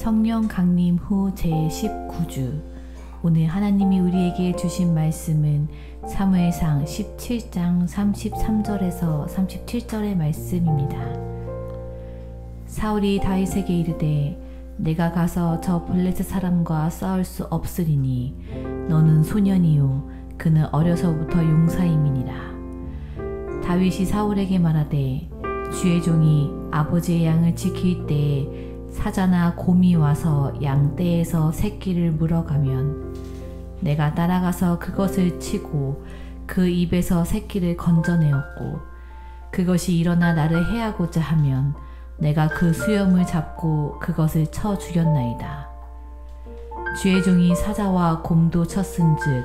성령 강림 후 제19주. 오늘 하나님이 우리에게 주신 말씀은 사무엘상 17장 33절에서 37절의 말씀입니다. 사울이 다윗에게 이르되 내가 가서 저 블레셋 사람과 싸울 수 없으리니 너는 소년이요 그는 어려서부터 용사임이니라. 다윗이 사울에게 말하되 주의 종이 아버지의 양을 지킬 때에 사자나 곰이 와서 양 떼에서 새끼를 물어가면 내가 따라가서 그것을 치고 그 입에서 새끼를 건져내었고 그것이 일어나 나를 해하고자 하면 내가 그 수염을 잡고 그것을 쳐 죽였나이다. 주의 종이 사자와 곰도 쳤은즉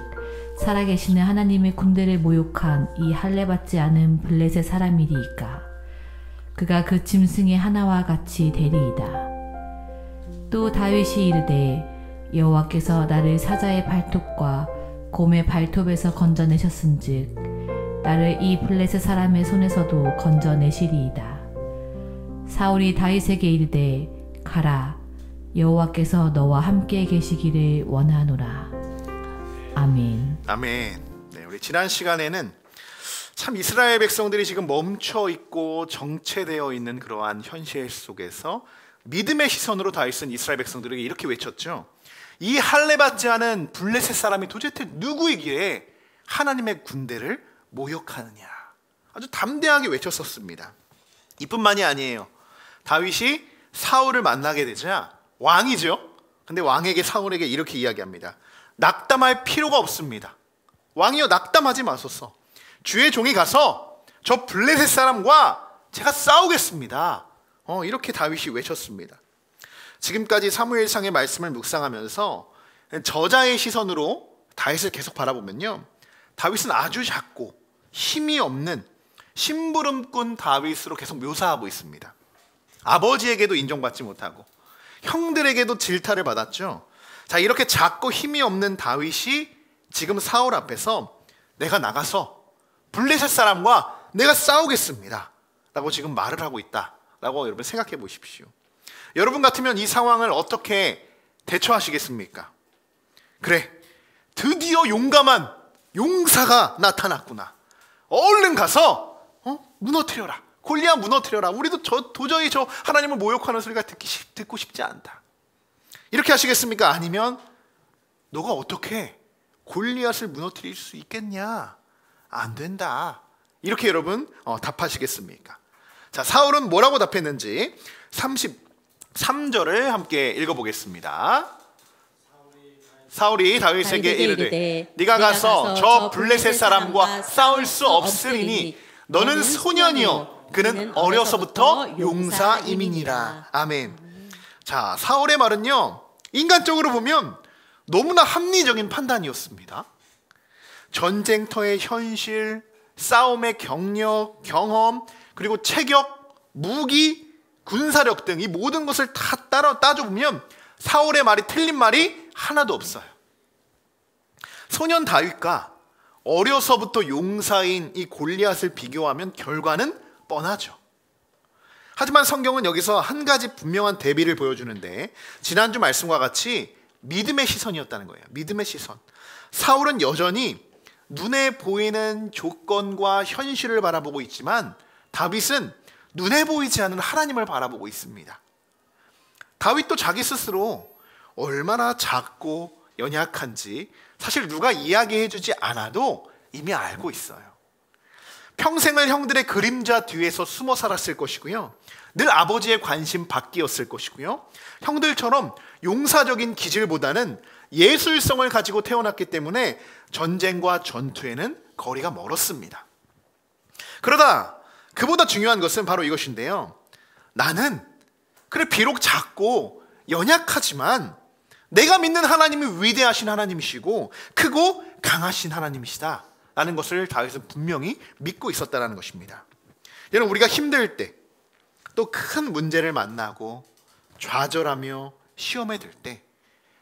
살아계시는 하나님의 군대를 모욕한 이 할례받지 않은 블레셋 사람이리이까. 그가 그 짐승의 하나와 같이 되리이다. 또 다윗이 이르되 여호와께서 나를 사자의 발톱과 곰의 발톱에서 건져내셨은즉 나를 이 블레셋 사람의 손에서도 건져내시리이다. 사울이 다윗에게 이르되 가라 여호와께서 너와 함께 계시기를 원하노라. 아멘. 아멘. 네, 우리 지난 시간에는 참 이스라엘 백성들이 지금 멈춰 있고 정체되어 있는 그러한 현실 속에서 믿음의 시선으로 다윗은 이스라엘 백성들에게 이렇게 외쳤죠. 이 할례받지 않은 블레셋 사람이 도대체 누구이기에 하나님의 군대를 모욕하느냐. 아주 담대하게 외쳤었습니다. 이뿐만이 아니에요. 다윗이 사울을 만나게 되자 왕이죠. 근데 왕에게 사울에게 이렇게 이야기합니다. 낙담할 필요가 없습니다. 왕이여 낙담하지 마소서. 주의 종이 가서 저 블레셋 사람과 제가 싸우겠습니다. 이렇게 다윗이 외쳤습니다. 지금까지 사무엘상의 말씀을 묵상하면서 저자의 시선으로 다윗을 계속 바라보면요, 다윗은 아주 작고 힘이 없는 심부름꾼 다윗으로 계속 묘사하고 있습니다. 아버지에게도 인정받지 못하고 형들에게도 질타를 받았죠. 자, 이렇게 작고 힘이 없는 다윗이 지금 사울 앞에서 내가 나가서 블레셋 사람과 내가 싸우겠습니다 라고 지금 말을 하고 있다 라고 여러분 생각해 보십시오. 여러분 같으면 이 상황을 어떻게 대처하시겠습니까? 그래, 드디어 용감한 용사가 나타났구나. 얼른 가서 무너뜨려라. 골리앗 무너뜨려라. 우리도 도저히 저 하나님을 모욕하는 소리가 듣고 싶지 않다. 이렇게 하시겠습니까? 아니면 너가 어떻게 골리앗을 무너뜨릴 수 있겠냐? 안 된다. 이렇게 여러분 답하시겠습니까? 자, 사울은 뭐라고 답했는지 33절을 함께 읽어보겠습니다. 사울이 다윗에게 이르되 네가 가서 저 블레셋 사람과 싸울 수 없으리니 너는 소년이요 그는 어려서부터 용사임이니라. 아멘. 자, 사울의 말은요, 인간적으로 보면 너무나 합리적인 판단이었습니다. 전쟁터의 현실, 싸움의 경력, 경험, 그리고 체격, 무기, 군사력 등 이 모든 것을 다 따져보면 사울의 말이 틀린 말이 하나도 없어요. 소년 다윗과 어려서부터 용사인 이 골리앗을 비교하면 결과는 뻔하죠. 하지만 성경은 여기서 한 가지 분명한 대비를 보여주는데, 지난주 말씀과 같이 믿음의 시선이었다는 거예요. 믿음의 시선. 사울은 여전히 눈에 보이는 조건과 현실을 바라보고 있지만 다윗은 눈에 보이지 않는 하나님을 바라보고 있습니다. 다윗도 자기 스스로 얼마나 작고 연약한지 사실 누가 이야기해주지 않아도 이미 알고 있어요. 평생을 형들의 그림자 뒤에서 숨어 살았을 것이고요, 늘 아버지의 관심 받기였을 것이고요, 형들처럼 용사적인 기질보다는 예술성을 가지고 태어났기 때문에 전쟁과 전투에는 거리가 멀었습니다. 그러다 그보다 중요한 것은 바로 이것인데요, 나는 그래 비록 작고 연약하지만 내가 믿는 하나님이 위대하신 하나님이시고 크고 강하신 하나님이시다 라는 것을 다윗은 분명히 믿고 있었다는 것입니다. 여러분, 우리가 힘들 때, 또 큰 문제를 만나고 좌절하며 시험에 들 때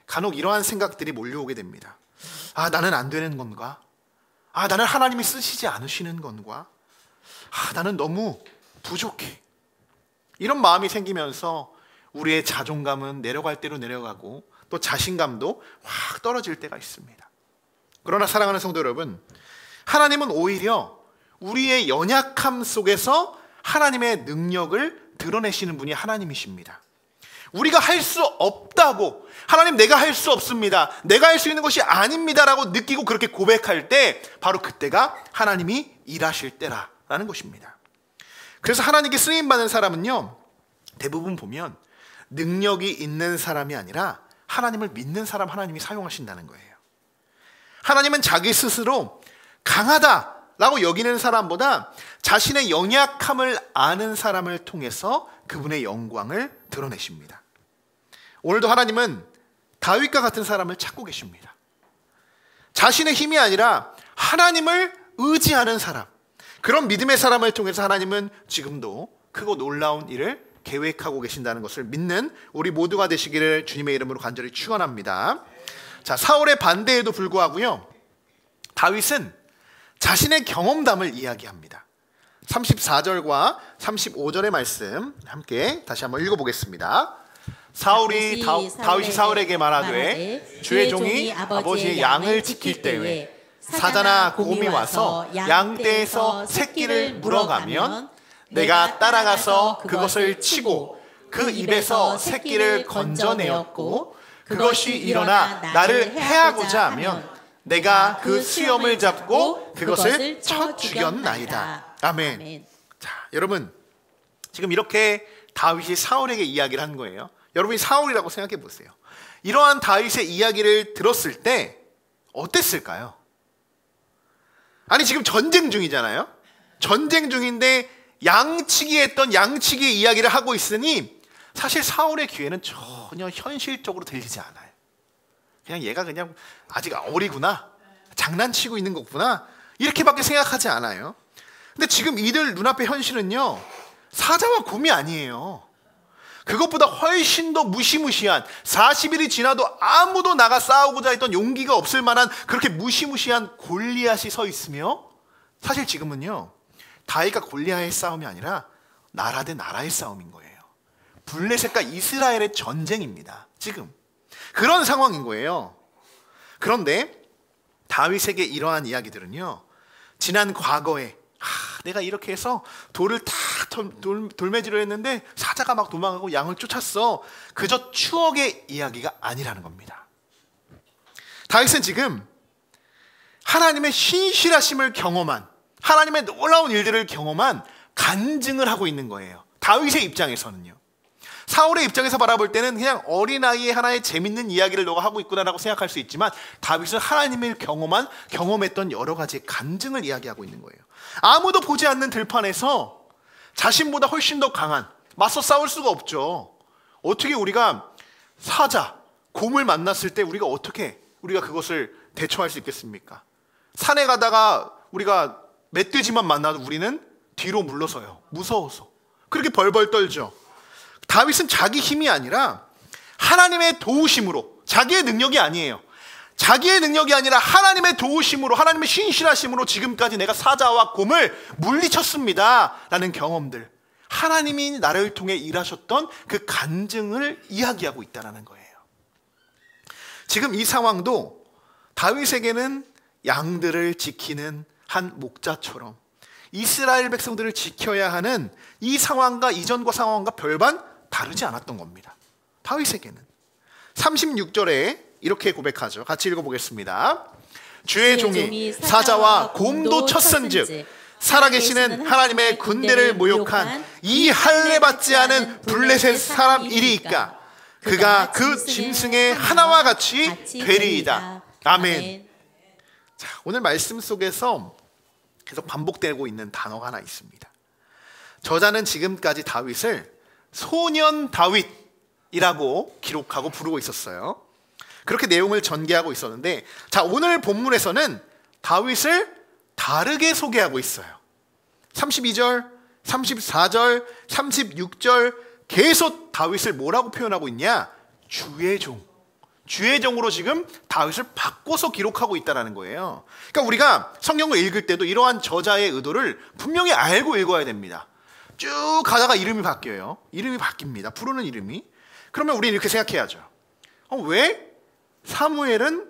간혹 이러한 생각들이 몰려오게 됩니다. 아, 나는 안 되는 건가? 아, 나는 하나님이 쓰시지 않으시는 건가? 아, 나는 너무 부족해. 이런 마음이 생기면서 우리의 자존감은 내려갈 대로 내려가고 또 자신감도 확 떨어질 때가 있습니다. 그러나 사랑하는 성도 여러분, 하나님은 오히려 우리의 연약함 속에서 하나님의 능력을 드러내시는 분이 하나님이십니다. 우리가 할 수 없다고, 하나님 내가 할 수 없습니다, 내가 할 수 있는 것이 아닙니다라고 느끼고 그렇게 고백할 때 바로 그때가 하나님이 일하실 때라는 것입니다. 그래서 하나님께 쓰임받는 사람은요, 대부분 보면 능력이 있는 사람이 아니라 하나님을 믿는 사람 하나님이 사용하신다는 거예요. 하나님은 자기 스스로 강하다라고 여기는 사람보다 자신의 연약함을 아는 사람을 통해서 그분의 영광을 드러내십니다. 오늘도 하나님은 다윗과 같은 사람을 찾고 계십니다. 자신의 힘이 아니라 하나님을 의지하는 사람, 그런 믿음의 사람을 통해서 하나님은 지금도 크고 놀라운 일을 계획하고 계신다는 것을 믿는 우리 모두가 되시기를 주님의 이름으로 간절히 축원합니다. 자, 사울의 반대에도 불구하고요, 다윗은 자신의 경험담을 이야기합니다. 34절과 35절의 말씀 함께 다시 한번 읽어보겠습니다. 다윗이 사울에게 말하되 주의 종이 아버지의 양을 지킬 때에 사자나 곰이 와서 양떼에서 새끼를 물어가면 내가 따라가서 그것을 치고 그 입에서 새끼를 건져내었고 그것이 일어나 나를 해하고자 하면 내가 그 수염을 잡고 그것을 쳐 죽였나이다. 아멘. 자, 여러분, 지금 이렇게 다윗이 사울에게 이야기를 한 거예요. 여러분이 사울이라고 생각해 보세요. 이러한 다윗의 이야기를 들었을 때 어땠을까요? 아니, 지금 전쟁 중이잖아요. 전쟁 중인데 양치기 했던 양치기의 이야기를 하고 있으니 사실 사울의 귀에는 전혀 현실적으로 들리지 않아요. 그냥 얘가 그냥 아직 어리구나, 장난치고 있는 거구나, 이렇게밖에 생각하지 않아요. 근데 지금 이들 눈앞의 현실은요, 사자와 곰이 아니에요. 그것보다 훨씬 더 무시무시한, 40일이 지나도 아무도 나가 싸우고자 했던 용기가 없을 만한 그렇게 무시무시한 골리앗이 서 있으며, 사실 지금은요, 다윗과 골리앗의 싸움이 아니라 나라 대 나라의 싸움인 거예요. 블레셋과 이스라엘의 전쟁입니다. 지금 그런 상황인 거예요. 그런데 다윗에게 이러한 이야기들은요, 지난 과거에 내가 이렇게 해서 돌을 다 돌매질을 했는데 사자가 막 도망가고 양을 쫓았어, 그저 추억의 이야기가 아니라는 겁니다. 다윗은 지금 하나님의 신실하심을 경험한, 하나님의 놀라운 일들을 경험한 간증을 하고 있는 거예요. 다윗의 입장에서는요. 사울의 입장에서 바라볼 때는 그냥 어린아이의 하나의 재밌는 이야기를 너가 하고 있구나라고 생각할 수 있지만, 다윗은 하나님을 경험했던 여러 가지의 간증을 이야기하고 있는 거예요. 아무도 보지 않는 들판에서 자신보다 훨씬 더 강한, 맞서 싸울 수가 없죠. 어떻게 우리가 사자, 곰을 만났을 때 우리가 그것을 대처할 수 있겠습니까? 산에 가다가 우리가 멧돼지만 만나도 우리는 뒤로 물러서요. 무서워서. 그렇게 벌벌 떨죠. 다윗은 자기 힘이 아니라 하나님의 도우심으로, 자기의 능력이 아니에요. 자기의 능력이 아니라 하나님의 도우심으로, 하나님의 신실하심으로 지금까지 내가 사자와 곰을 물리쳤습니다 라는 경험들, 하나님이 나를 통해 일하셨던 그 간증을 이야기하고 있다는 거예요. 지금 이 상황도 다윗에게는 양들을 지키는 한 목자처럼 이스라엘 백성들을 지켜야 하는 이 상황과 이전과 상황과 별반 다르지 않았던 겁니다. 다윗에게는. 36절에 이렇게 고백하죠. 같이 읽어보겠습니다. 주의 종이 사자와 곰도 쳤은즉 살아계시는 하나님의 군대를 모욕한 이 할례받지 않은 블레셋 사람이리이까 그가 그 짐승의 하나와 같이 되리이다. 아멘. 자, 오늘 말씀 속에서 계속 반복되고 있는 단어가 하나 있습니다. 저자는 지금까지 다윗을 소년 다윗이라고 기록하고 부르고 있었어요. 그렇게 내용을 전개하고 있었는데, 자, 오늘 본문에서는 다윗을 다르게 소개하고 있어요. 32절, 34절, 36절 계속 다윗을 뭐라고 표현하고 있냐? 주의 종. 주의 종으로 지금 다윗을 바꿔서 기록하고 있다는 거예요. 그러니까 우리가 성경을 읽을 때도 이러한 저자의 의도를 분명히 알고 읽어야 됩니다. 쭉 가다가 이름이 바뀌어요. 이름이 바뀝니다. 부르는 이름이. 그러면 우리는 이렇게 생각해야죠. 왜 사무엘은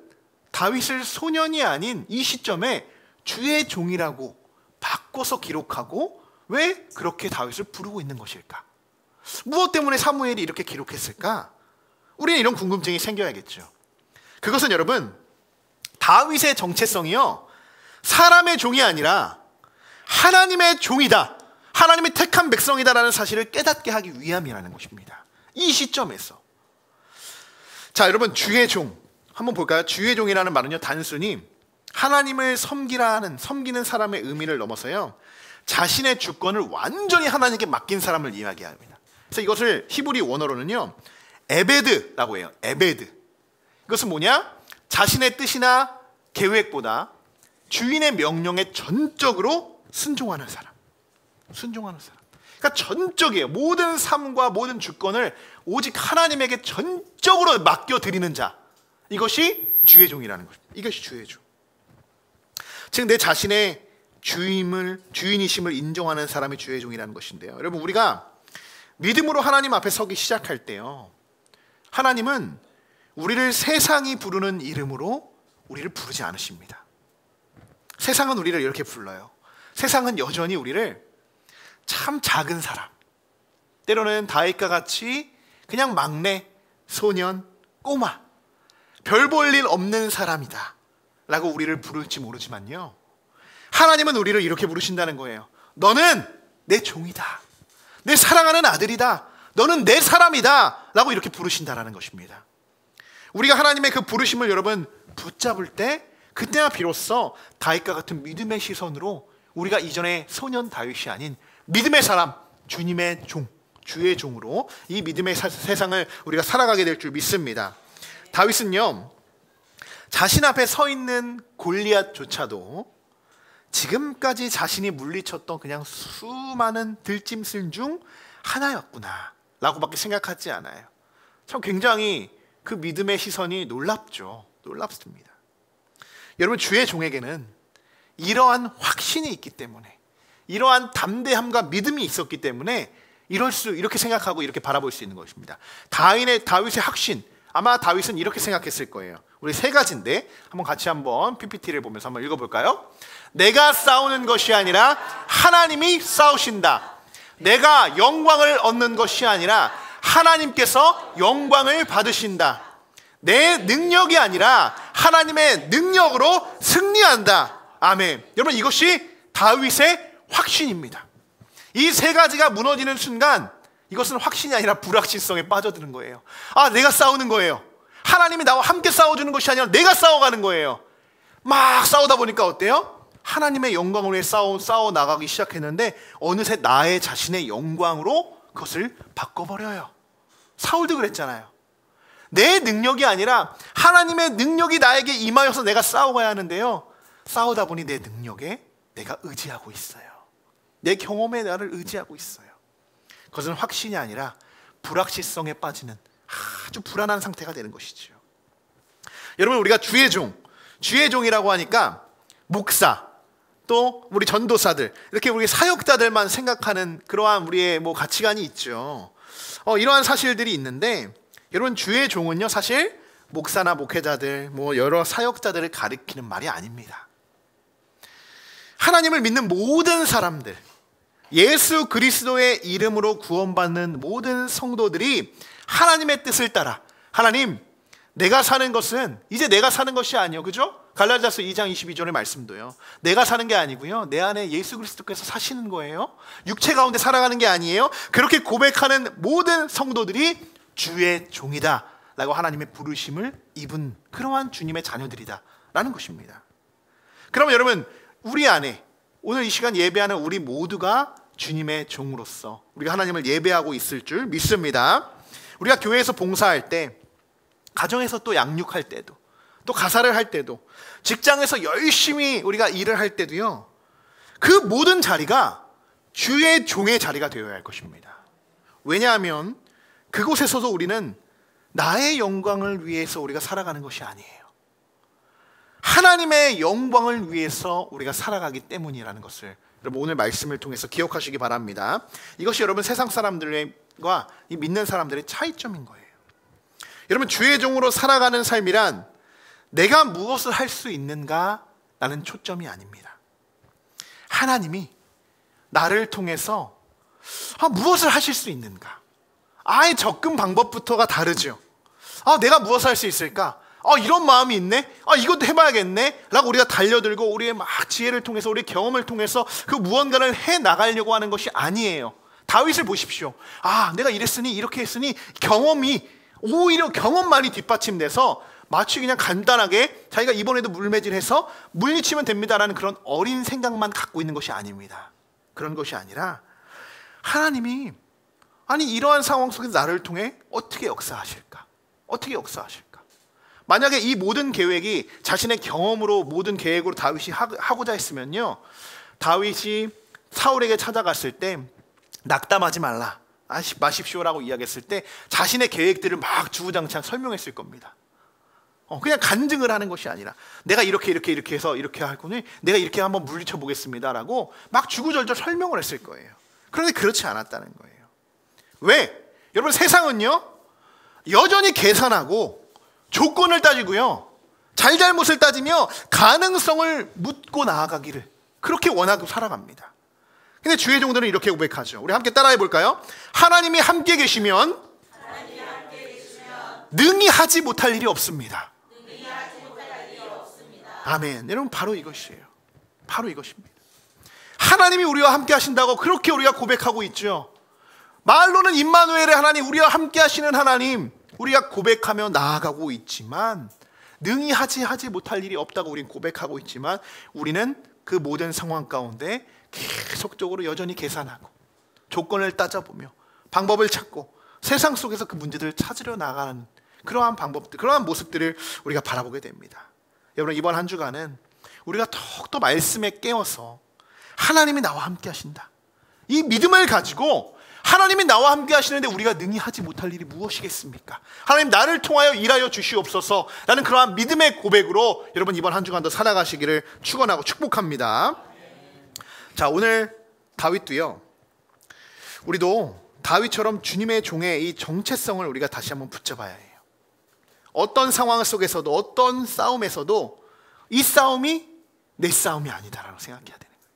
다윗을 소년이 아닌 이 시점에 주의 종이라고 바꿔서 기록하고 왜 그렇게 다윗을 부르고 있는 것일까? 무엇 때문에 사무엘이 이렇게 기록했을까? 우리는 이런 궁금증이 생겨야겠죠. 그것은 여러분, 다윗의 정체성이요, 사람의 종이 아니라 하나님의 종이다, 하나님의 택한 백성이다라는 사실을 깨닫게 하기 위함이라는 것입니다. 이 시점에서. 자, 여러분, 주의 종 한번 볼까요? 주의 종이라는 말은요, 단순히 하나님을 섬기는 사람의 의미를 넘어서요, 자신의 주권을 완전히 하나님께 맡긴 사람을 이야기합니다. 그래서 이것을 히브리 원어로는요, 에베드라고 해요. 에베드. 이것은 뭐냐? 자신의 뜻이나 계획보다 주인의 명령에 전적으로 순종하는 사람. 순종하는 사람. 그러니까 전적이에요. 모든 삶과 모든 주권을 오직 하나님에게 전적으로 맡겨드리는 자. 이것이 주의 종이라는 것입니다. 이것이 주의 종. 즉, 내 자신의 주인이심을 인정하는 사람이 주의 종이라는 것인데요. 여러분, 우리가 믿음으로 하나님 앞에 서기 시작할 때요, 하나님은 우리를 세상이 부르는 이름으로 우리를 부르지 않으십니다. 세상은 우리를 이렇게 불러요. 세상은 여전히 우리를 참 작은 사람, 때로는 다윗과 같이 그냥 막내, 소년, 꼬마, 별 볼 일 없는 사람이다 라고 우리를 부를지 모르지만요, 하나님은 우리를 이렇게 부르신다는 거예요. 너는 내 종이다, 내 사랑하는 아들이다, 너는 내 사람이다 라고 이렇게 부르신다라는 것입니다. 우리가 하나님의 그 부르심을 여러분 붙잡을 때, 그때나 비로소 다윗과 같은 믿음의 시선으로 우리가 이전에 소년 다윗이 아닌 믿음의 사람, 주님의 종, 주의 종으로 이 믿음의 세상을 우리가 살아가게 될 줄 믿습니다. 다윗은요, 자신 앞에 서 있는 골리앗조차도 지금까지 자신이 물리쳤던 그냥 수많은 들짐승 중 하나였구나 라고밖에 생각하지 않아요. 참 굉장히 그 믿음의 시선이 놀랍죠. 놀랍습니다. 여러분, 주의 종에게는 이러한 확신이 있기 때문에, 이러한 담대함과 믿음이 있었기 때문에 이렇게 생각하고 이렇게 바라볼 수 있는 것입니다. 다윗의 확신, 아마 다윗은 이렇게 생각했을 거예요. 우리 세 가지인데 한번 같이 PPT를 보면서 한번 읽어볼까요? 내가 싸우는 것이 아니라 하나님이 싸우신다. 내가 영광을 얻는 것이 아니라 하나님께서 영광을 받으신다. 내 능력이 아니라 하나님의 능력으로 승리한다. 아멘. 여러분, 이것이 다윗의 확신입니다. 이 세 가지가 무너지는 순간 이것은 확신이 아니라 불확실성에 빠져드는 거예요. 내가 싸우는 거예요. 하나님이 나와 함께 싸워주는 것이 아니라 내가 싸워가는 거예요. 막 싸우다 보니까 어때요? 하나님의 영광을 위해 싸워 나가기 시작했는데 어느새 나의 자신의 영광으로 그것을 바꿔버려요. 사울도 그랬잖아요. 내 능력이 아니라 하나님의 능력이 나에게 임하여서 내가 싸워가야 하는데요, 싸우다 보니 내 능력에 내가 의지하고 있어요. 내 경험에 나를 의지하고 있어요. 그것은 확신이 아니라 불확실성에 빠지는 아주 불안한 상태가 되는 것이죠. 여러분, 우리가 주의 종이라고 하니까 목사, 또 우리 전도사들, 이렇게 우리 사역자들만 생각하는 그러한 우리의 가치관이 있죠. 이러한 사실들이 있는데, 여러분, 주의 종은요, 사실 목사나 목회자들, 여러 사역자들을 가리키는 말이 아닙니다. 하나님을 믿는 모든 사람들, 예수 그리스도의 이름으로 구원받는 모든 성도들이 하나님의 뜻을 따라, 하나님, 내가 사는 것은 이제 내가 사는 것이 아니요, 그죠? 갈라디아서 2장 22절의 말씀도요, 내가 사는 게 아니고요, 내 안에 예수 그리스도께서 사시는 거예요. 육체 가운데 살아가는 게 아니에요. 그렇게 고백하는 모든 성도들이 주의 종이다 라고 하나님의 부르심을 입은 그러한 주님의 자녀들이다 라는 것입니다. 그러면 여러분, 우리 안에 오늘 이 시간 예배하는 우리 모두가 주님의 종으로서 우리가 하나님을 예배하고 있을 줄 믿습니다. 우리가 교회에서 봉사할 때, 가정에서 또 양육할 때도, 또 가사를 할 때도, 직장에서 열심히 우리가 일을 할 때도요, 그 모든 자리가 주의 종의 자리가 되어야 할 것입니다. 왜냐하면 그곳에서도 우리는 나의 영광을 위해서 우리가 살아가는 것이 아니에요. 하나님의 영광을 위해서 우리가 살아가기 때문이라는 것을 여러분 오늘 말씀을 통해서 기억하시기 바랍니다. 이것이 여러분 세상 사람들과 이 믿는 사람들의 차이점인 거예요. 여러분, 주의 종으로 살아가는 삶이란 내가 무엇을 할 수 있는가 라는 초점이 아닙니다. 하나님이 나를 통해서 무엇을 하실 수 있는가, 아예 접근 방법부터가 다르죠. 내가 무엇을 할 수 있을까? 이런 마음이 있네? 이것도 해봐야겠네? 라고 우리가 달려들고 우리의 막 지혜를 통해서, 우리의 경험을 통해서 그 무언가를 해나가려고 하는 것이 아니에요. 다윗을 보십시오. 내가 이랬으니, 이렇게 했으니, 경험이, 오히려 경험만이 뒷받침돼서 마치 그냥 간단하게 자기가 이번에도 물매질해서 물리치면 됩니다라는 그런 어린 생각만 갖고 있는 것이 아닙니다. 그런 것이 아니라 하나님이 이러한 상황 속에서 나를 통해 어떻게 역사하실까? 어떻게 역사하실까? 만약에 이 모든 계획이 자신의 경험으로, 모든 계획으로 다윗이 하고자 했으면요, 다윗이 사울에게 찾아갔을 때 낙담하지 마십시오라고 이야기했을 때 자신의 계획들을 막 주구장창 설명했을 겁니다. 그냥 간증을 하는 것이 아니라 내가 이렇게 해서 이렇게 할 거니, 내가 이렇게 한번 물리쳐 보겠습니다라고 막 주구절절 설명을 했을 거예요. 그런데 그렇지 않았다는 거예요. 왜? 여러분, 세상은요, 여전히 계산하고 조건을 따지고요, 잘잘못을 따지며 가능성을 묻고 나아가기를 그렇게 원하고 살아갑니다. 근데 주의 종들은 이렇게 고백하죠. 우리 함께 따라해 볼까요? 하나님이 함께 계시면 능히 하지 못할 일이 없습니다. 아멘. 여러분, 바로 이것이에요. 바로 이것입니다. 하나님이 우리와 함께 하신다고 그렇게 우리가 고백하고 있죠. 말로는 임마누엘의 하나님, 우리와 함께 하시는 하나님, 우리가 고백하며 나아가고 있지만, 능히 하지 못할 일이 없다고 우리는 고백하고 있지만, 우리는 그 모든 상황 가운데 계속적으로 여전히 계산하고 조건을 따져보며 방법을 찾고 세상 속에서 그 문제들을 찾으려 나가는 그러한 방법들, 그러한 모습들을 우리가 바라보게 됩니다. 여러분, 이번 한 주간은 우리가 더욱더 말씀에 깨어서 하나님이 나와 함께 하신다, 이 믿음을 가지고 하나님이 나와 함께 하시는데 우리가 능히 하지 못할 일이 무엇이겠습니까? 하나님, 나를 통하여 일하여 주시옵소서 라는 그러한 믿음의 고백으로 여러분, 이번 한 주간도 살아가시기를 축원하고 축복합니다. 자, 오늘 다윗도요, 우리도 다윗처럼 주님의 종의 이 정체성을 우리가 다시 한번 붙잡아야 해요. 어떤 상황 속에서도, 어떤 싸움에서도 이 싸움이 내 싸움이 아니다라고 생각해야 되는 거예요.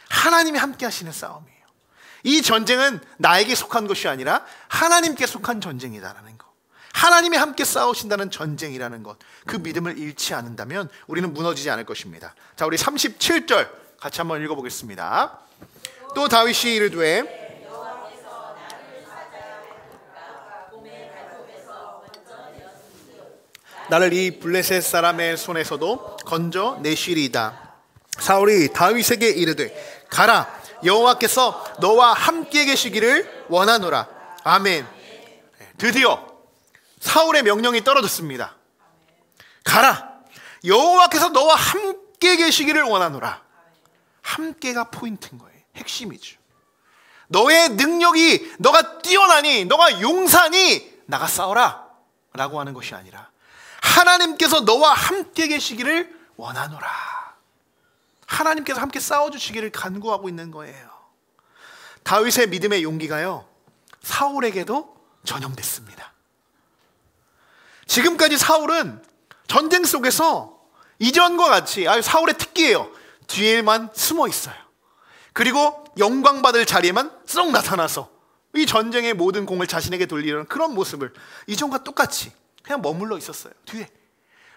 하나님이 함께 하시는 싸움이에요. 이 전쟁은 나에게 속한 것이 아니라 하나님께 속한 전쟁이다라는 것, 하나님이 함께 싸우신다는 전쟁이라는 것, 그 믿음을 잃지 않는다면 우리는 무너지지 않을 것입니다. 자, 우리 37절 같이 한번 읽어보겠습니다. 또 다윗이 이르되 나를 이 블레셋 사람의 손에서도 건져 내시리이다. 사울이 다윗에게 이르되 가라, 여호와께서 너와 함께 계시기를 원하노라. 아멘. 드디어 사울의 명령이 떨어졌습니다. 가라, 여호와께서 너와 함께 계시기를 원하노라. 함께가 포인트인 거예요. 핵심이죠. 너의 능력이, 너가 뛰어나니, 너가 용사니 나가 싸워라 라고 하는 것이 아니라 하나님께서 너와 함께 계시기를 원하노라. 하나님께서 함께 싸워주시기를 간구하고 있는 거예요. 다윗의 믿음의 용기가요, 사울에게도 전염됐습니다. 지금까지 사울은 전쟁 속에서 이전과 같이, 사울의 특기예요, 뒤에만 숨어 있어요. 그리고 영광받을 자리에만 쏙 나타나서 이 전쟁의 모든 공을 자신에게 돌리는 그런 모습을 이전과 똑같이 그냥 머물러 있었어요. 뒤에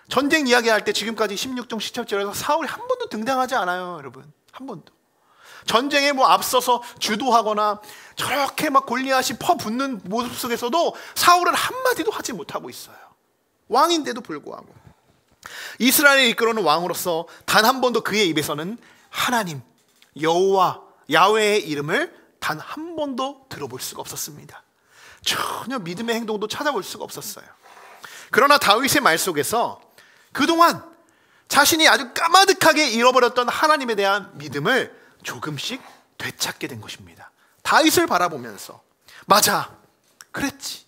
전쟁 이야기할 때 지금까지 16장 17절에서 사울이 한 번도 등장하지 않아요. 여러분, 한 번도. 전쟁에 앞서서 주도하거나 저렇게 막 골리앗이 퍼붓는 모습 속에서도 사울은 한마디도 하지 못하고 있어요. 왕인데도 불구하고. 이스라엘을 이끌어오는 왕으로서 단 한 번도 그의 입에서는 하나님, 여호와, 야훼의 이름을 단 한 번도 들어볼 수가 없었습니다. 전혀 믿음의 행동도 찾아볼 수가 없었어요. 그러나 다윗의 말 속에서 그동안 자신이 아주 까마득하게 잃어버렸던 하나님에 대한 믿음을 조금씩 되찾게 된 것입니다. 다윗을 바라보면서, 맞아, 그랬지.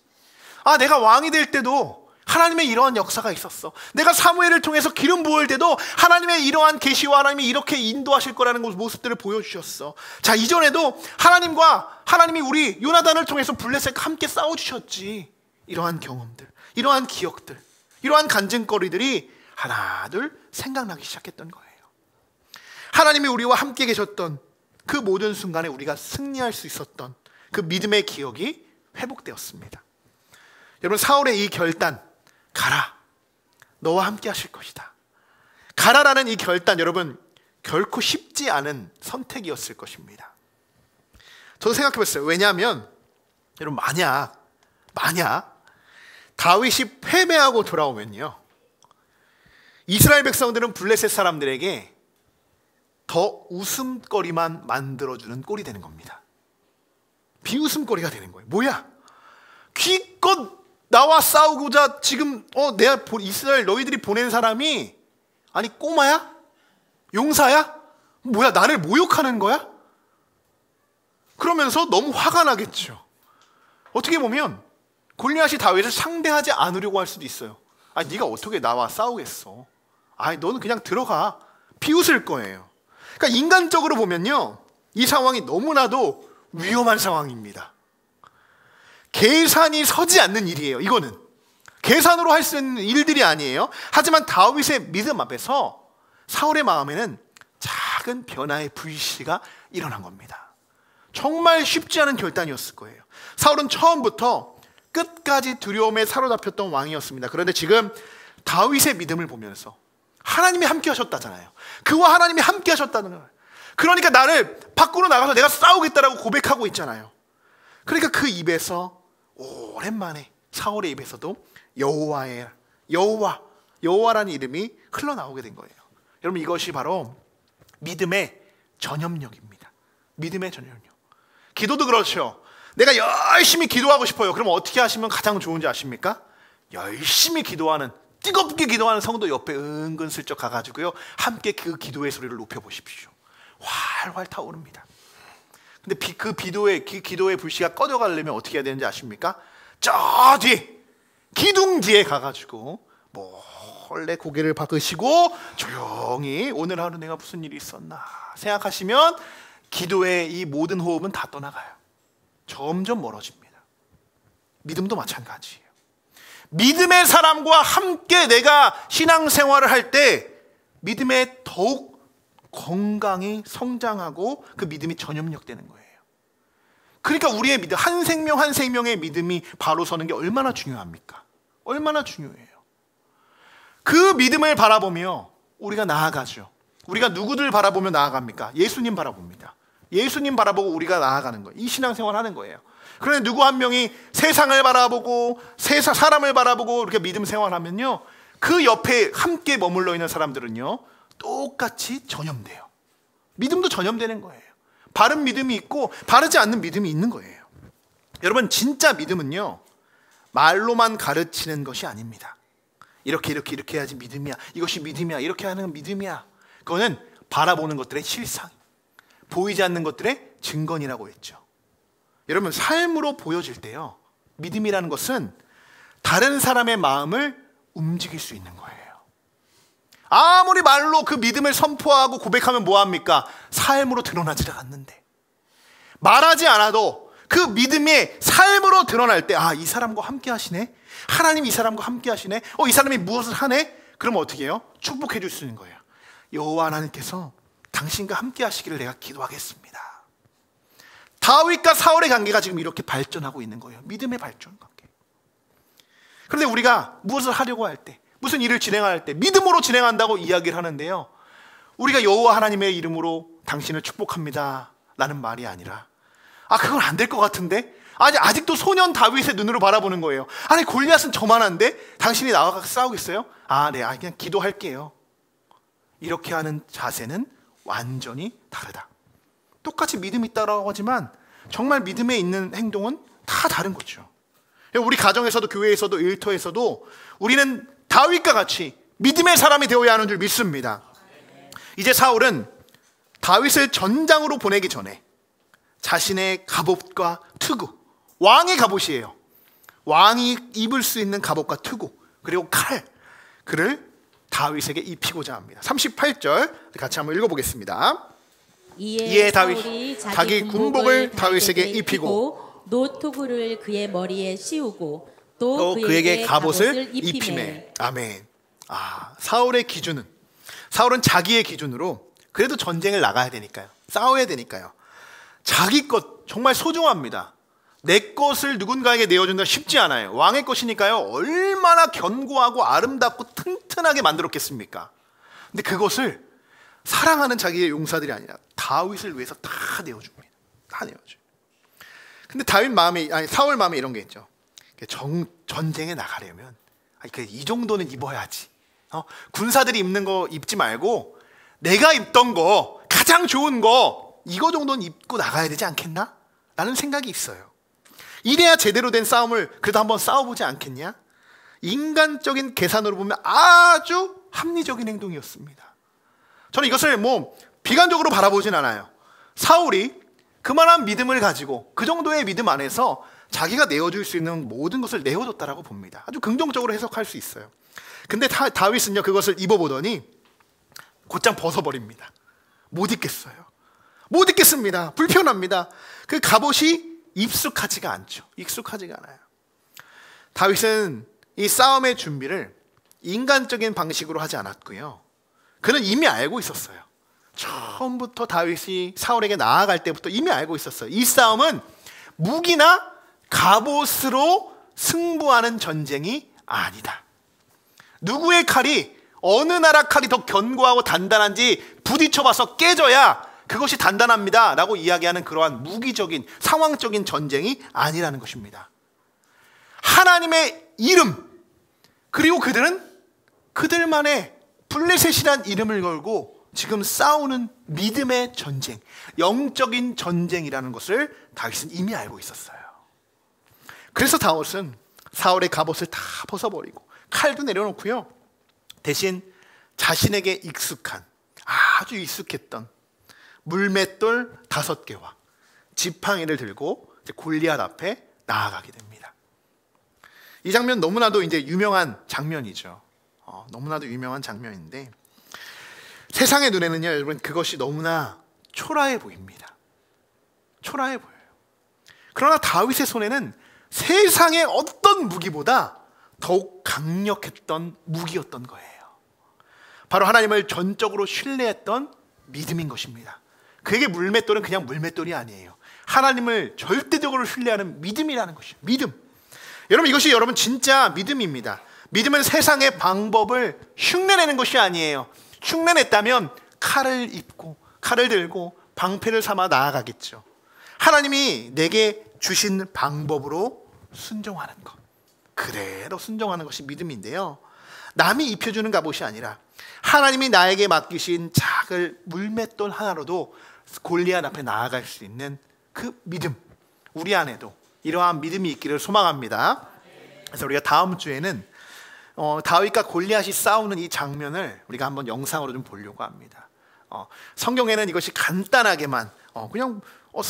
내가 왕이 될 때도 하나님의 이러한 역사가 있었어. 내가 사무엘을 통해서 기름 부을 때도 하나님의 이러한 계시와 하나님이 이렇게 인도하실 거라는 모습들을 보여주셨어. 자, 이전에도 하나님이 우리 요나단을 통해서 블레셋과 함께 싸워주셨지. 이러한 경험들, 이러한 기억들, 이러한 간증거리들이 하나 둘 생각나기 시작했던 거예요. 하나님이 우리와 함께 계셨던 그 모든 순간에 우리가 승리할 수 있었던 그 믿음의 기억이 회복되었습니다. 여러분, 사울의 이 결단, 가라, 너와 함께 하실 것이다, 가라라는 이 결단, 여러분 결코 쉽지 않은 선택이었을 것입니다. 저도 생각해봤어요. 왜냐하면 여러분, 만약 다윗이 패배하고 돌아오면요, 이스라엘 백성들은 블레셋 사람들에게 더 웃음거리만 만들어주는 꼴이 되는 겁니다. 비웃음거리가 되는 거예요. 뭐야? 기껏 나와 싸우고자 지금 내가 이스라엘 너희들이 보낸 사람이 아니 꼬마야? 용사야? 뭐야, 나를 모욕하는 거야? 그러면서 너무 화가 나겠죠. 어떻게 보면 골리앗이 다윗을 상대하지 않으려고 할 수도 있어요. 아니 네가 어떻게 나와 싸우겠어? 아니 너는 그냥 들어가. 비웃을 거예요. 그러니까 인간적으로 보면요, 이 상황이 너무나도 위험한 상황입니다. 계산이 서지 않는 일이에요. 이거는 계산으로 할 수 있는 일들이 아니에요. 하지만 다윗의 믿음 앞에서 사울의 마음에는 작은 변화의 불씨가 일어난 겁니다. 정말 쉽지 않은 결단이었을 거예요. 사울은 처음부터 끝까지 두려움에 사로잡혔던 왕이었습니다. 그런데 지금 다윗의 믿음을 보면서 하나님이 함께 하셨다잖아요. 그와 하나님이 함께 하셨다는 거예요. 그러니까 나를 밖으로 나가서 내가 싸우겠다라고 고백하고 있잖아요. 그러니까 그 입에서 오랜만에 사울의 입에서도 여호와라는 이름이 흘러나오게 된 거예요. 여러분, 이것이 바로 믿음의 전염력입니다. 믿음의 전염력. 기도도 그렇죠. 내가 열심히 기도하고 싶어요. 그럼 어떻게 하시면 가장 좋은지 아십니까? 열심히 기도하는, 뜨겁게 기도하는 성도 옆에 은근슬쩍 가가지고요, 함께 그 기도의 소리를 높여보십시오. 활활 타오릅니다. 근데 그 기도의 불씨가 꺼져가려면 어떻게 해야 되는지 아십니까? 저 뒤, 기둥 뒤에 가가지고 몰래 고개를 박으시고 조용히 오늘 하루 내가 무슨 일이 있었나 생각하시면 기도의 이 모든 호흡은 다 떠나가요. 점점 멀어집니다. 믿음도 마찬가지예요. 믿음의 사람과 함께 내가 신앙생활을 할 때 믿음에 더욱 건강히 성장하고 그 믿음이 전염력 되는 거예요. 그러니까 우리의 믿음, 한 생명 한 생명의 믿음이 바로 서는 게 얼마나 중요합니까? 얼마나 중요해요. 그 믿음을 바라보며 우리가 나아가죠. 우리가 누구들 바라보며 나아갑니까? 예수님 바라봅니다. 예수님 바라보고 우리가 나아가는 거예요. 이 신앙생활 하는 거예요. 그런데 누구 한 명이 세상을 바라보고 사람을 바라보고 이렇게 믿음 생활하면요, 그 옆에 함께 머물러 있는 사람들은요 똑같이 전염돼요. 믿음도 전염되는 거예요. 바른 믿음이 있고 바르지 않는 믿음이 있는 거예요. 여러분, 진짜 믿음은요 말로만 가르치는 것이 아닙니다. 이렇게 해야지 믿음이야, 이것이 믿음이야, 이렇게 하는 건 믿음이야. 그거는 바라보는 것들의 실상, 보이지 않는 것들의 증거이라고 했죠. 여러분, 삶으로 보여질 때요, 믿음이라는 것은 다른 사람의 마음을 움직일 수 있는 거예요. 아무리 말로 그 믿음을 선포하고 고백하면 뭐합니까? 삶으로 드러나지 않는데, 말하지 않아도 그 믿음이 삶으로 드러날 때, 이 사람과 함께 하시네, 하나님이 이 사람과 함께 하시네, 이 사람이 무엇을 하네, 그러면 어떻게 해요? 축복해 줄 수 있는 거예요. 여호와 하나님께서 당신과 함께 하시기를 내가 기도하겠습니다. 다윗과 사울의 관계가 지금 이렇게 발전하고 있는 거예요. 믿음의 발전 관계. 그런데 우리가 무엇을 하려고 할 때, 무슨 일을 진행할 때 믿음으로 진행한다고 이야기를 하는데요, 우리가 여호와 하나님의 이름으로 당신을 축복합니다 라는 말이 아니라, 그건 안 될 것 같은데, 아직도 소년 다윗의 눈으로 바라보는 거예요. 아니 골리앗은 저만한데 당신이 나와 싸우겠어요? 네, 그냥 기도할게요. 이렇게 하는 자세는 완전히 다르다. 똑같이 믿음이 있다고 하지만 정말 믿음에 있는 행동은 다 다른 거죠. 우리 가정에서도 교회에서도 일터에서도 우리는 다윗과 같이 믿음의 사람이 되어야 하는 줄 믿습니다. 이제 사울은 다윗을 전장으로 보내기 전에 자신의 갑옷과 투구, 왕의 갑옷이에요. 왕이 입을 수 있는 갑옷과 투구, 그리고 칼, 그를 다윗에게 입히고자 합니다. 38절 같이 한번 읽어보겠습니다. 이에 다윗이 자기 군복을 다윗에게 입히고 노투구를 그의 머리에 씌우고 또 그에게 갑옷을 입히매. 아멘. 사울의 기준은, 사울은 자기의 기준으로 그래도 전쟁을 나가야 되니까요. 싸워야 되니까요. 자기 것 정말 소중합니다. 내 것을 누군가에게 내어준다 쉽지 않아요. 왕의 것이니까요. 얼마나 견고하고 아름답고 튼튼하게 만들었겠습니까? 근데 그것을 사랑하는 자기의 용사들이 아니라 다윗을 위해서 다 내어줍니다. 다 내어줘요. 근데 사울 마음에 이런 게 있죠. 전쟁에 나가려면 이 정도는 입어야지. 군사들이 입는 거 입지 말고 내가 입던 거, 가장 좋은 거 이거 정도는 입고 나가야 되지 않겠나? 라는 생각이 있어요. 이래야 제대로 된 싸움을 그래도 한번 싸워보지 않겠냐? 인간적인 계산으로 보면 아주 합리적인 행동이었습니다. 저는 이것을 비관적으로 바라보진 않아요. 사울이 그만한 믿음을 가지고 그 정도의 믿음 안에서 자기가 내어줄 수 있는 모든 것을 내어줬다라고 봅니다. 아주 긍정적으로 해석할 수 있어요. 근데 다윗은요, 그것을 입어보더니 곧장 벗어버립니다. 못 입겠어요. 못 입겠습니다. 불편합니다. 그 갑옷이 익숙하지가 않죠. 익숙하지가 않아요. 다윗은 이 싸움의 준비를 인간적인 방식으로 하지 않았고요. 그는 이미 알고 있었어요. 처음부터 다윗이 사울에게 나아갈 때부터 이미 알고 있었어요. 이 싸움은 무기나 갑옷으로 승부하는 전쟁이 아니다. 누구의 칼이, 어느 나라 칼이 더 견고하고 단단한지 부딪혀봐서 깨져야 그것이 단단합니다 라고 이야기하는 그러한 무기적인 상황적인 전쟁이 아니라는 것입니다. 하나님의 이름, 그리고 그들은 그들만의 블레셋이란 이름을 걸고 지금 싸우는 믿음의 전쟁, 영적인 전쟁이라는 것을 다윗은 이미 알고 있었어요. 그래서 다윗은 사울의 갑옷을 다 벗어버리고 칼도 내려놓고요, 대신 자신에게 익숙한, 아주 익숙했던 물맷돌 5개와 지팡이를 들고 골리앗 앞에 나아가게 됩니다. 이 장면 너무나도 이제 유명한 장면이죠. 너무나도 유명한 장면인데 세상의 눈에는요, 여러분, 그것이 너무나 초라해 보입니다. 초라해 보여요. 그러나 다윗의 손에는 세상의 어떤 무기보다 더욱 강력했던 무기였던 거예요. 바로 하나님을 전적으로 신뢰했던 믿음인 것입니다. 그에게 물맷돌은 그냥 물맷돌이 아니에요. 하나님을 절대적으로 신뢰하는 믿음이라는 것이에요. 믿음. 여러분, 이것이 여러분 진짜 믿음입니다. 믿음은 세상의 방법을 흉내내는 것이 아니에요. 흉내냈다면 칼을 입고 칼을 들고 방패를 삼아 나아가겠죠. 하나님이 내게 주신 방법으로 순종하는 것, 그대로 순종하는 것이 믿음인데요, 남이 입혀주는 갑옷이 아니라 하나님이 나에게 맡기신 작은 물맷돌 하나로도 골리앗 앞에 나아갈 수 있는 그 믿음, 우리 안에도 이러한 믿음이 있기를 소망합니다. 그래서 우리가 다음 주에는 다윗과 골리앗이 싸우는 이 장면을 우리가 한번 영상으로 좀 보려고 합니다. 성경에는 이것이 간단하게만 그냥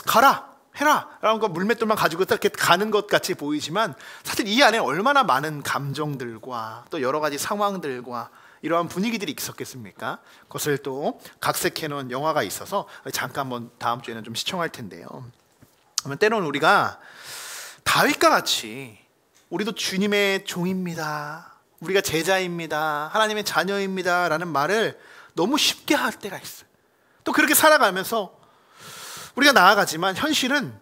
가라, 해라 라는 거, 물맷돌만 가지고 이렇게 가는 것 같이 보이지만 사실 이 안에 얼마나 많은 감정들과 또 여러 가지 상황들과 이러한 분위기들이 있었겠습니까? 그것을 또 각색해 놓은 영화가 있어서 잠깐 한번 다음 주에는 좀 시청할 텐데요. 때로는 우리가 다윗과 같이 우리도 주님의 종입니다, 우리가 제자입니다, 하나님의 자녀입니다 라는 말을 너무 쉽게 할 때가 있어요. 또 그렇게 살아가면서 우리가 나아가지만 현실은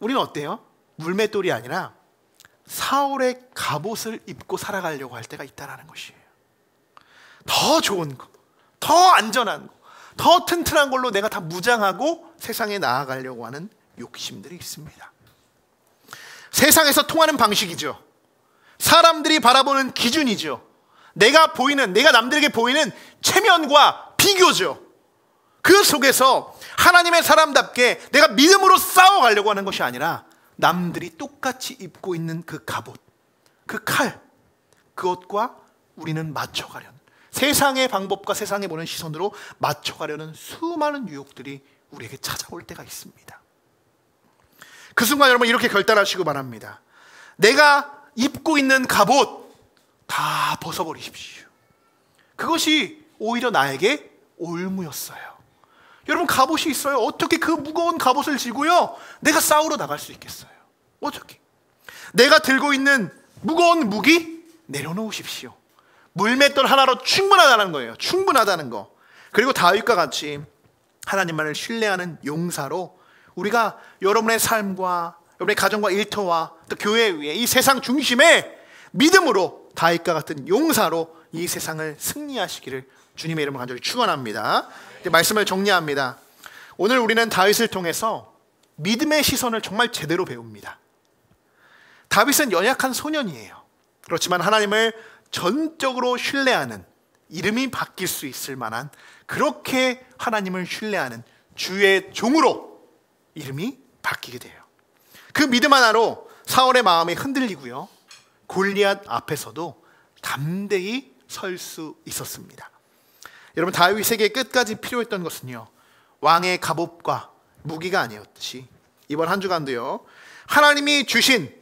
우리는 어때요? 물맷돌이 아니라 사울의 갑옷을 입고 살아가려고 할 때가 있다는 것이에요. 더 좋은 거, 더 안전한 거, 더 튼튼한 걸로 내가 다 무장하고 세상에 나아가려고 하는 욕심들이 있습니다. 세상에서 통하는 방식이죠. 사람들이 바라보는 기준이죠. 내가 남들에게 보이는 체면과 비교죠. 그 속에서 하나님의 사람답게 내가 믿음으로 싸워가려고 하는 것이 아니라 남들이 똑같이 입고 있는 그 갑옷, 그 칼, 그것과 우리는 맞춰가려는, 세상의 방법과 세상에 보는 시선으로 맞춰가려는 수많은 유혹들이 우리에게 찾아올 때가 있습니다. 그 순간 여러분 이렇게 결단하시고 바랍니다. 내가 입고 있는 갑옷 다 벗어버리십시오. 그것이 오히려 나에게 올무였어요. 여러분, 갑옷이 있어요. 어떻게 그 무거운 갑옷을 지고요 내가 싸우러 나갈 수 있겠어요? 어떻게? 내가 들고 있는 무거운 무기 내려놓으십시오. 물맷돌 하나로 충분하다는 거예요. 충분하다는 거. 그리고 다윗과 같이 하나님만을 신뢰하는 용사로 우리가 여러분의 삶과 여러분의 가정과 일터와 또 교회 위에 이 세상 중심에 믿음으로 다윗과 같은 용사로 이 세상을 승리하시기를 주님의 이름으로 간절히 축원합니다. 이제 말씀을 정리합니다. 오늘 우리는 다윗을 통해서 믿음의 시선을 정말 제대로 배웁니다. 다윗은 연약한 소년이에요. 그렇지만 하나님을 전적으로 신뢰하는, 이름이 바뀔 수 있을 만한, 그렇게 하나님을 신뢰하는 주의 종으로 이름이 바뀌게 돼요. 그 믿음 하나로 사울의 마음이 흔들리고요, 골리앗 앞에서도 담대히 설 수 있었습니다. 여러분, 다윗에게 끝까지 필요했던 것은요, 왕의 갑옷과 무기가 아니었듯이 이번 한 주간도요, 하나님이 주신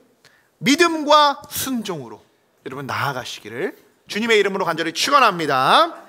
믿음과 순종으로 여러분 나아가시기를 주님의 이름으로 간절히 축원합니다.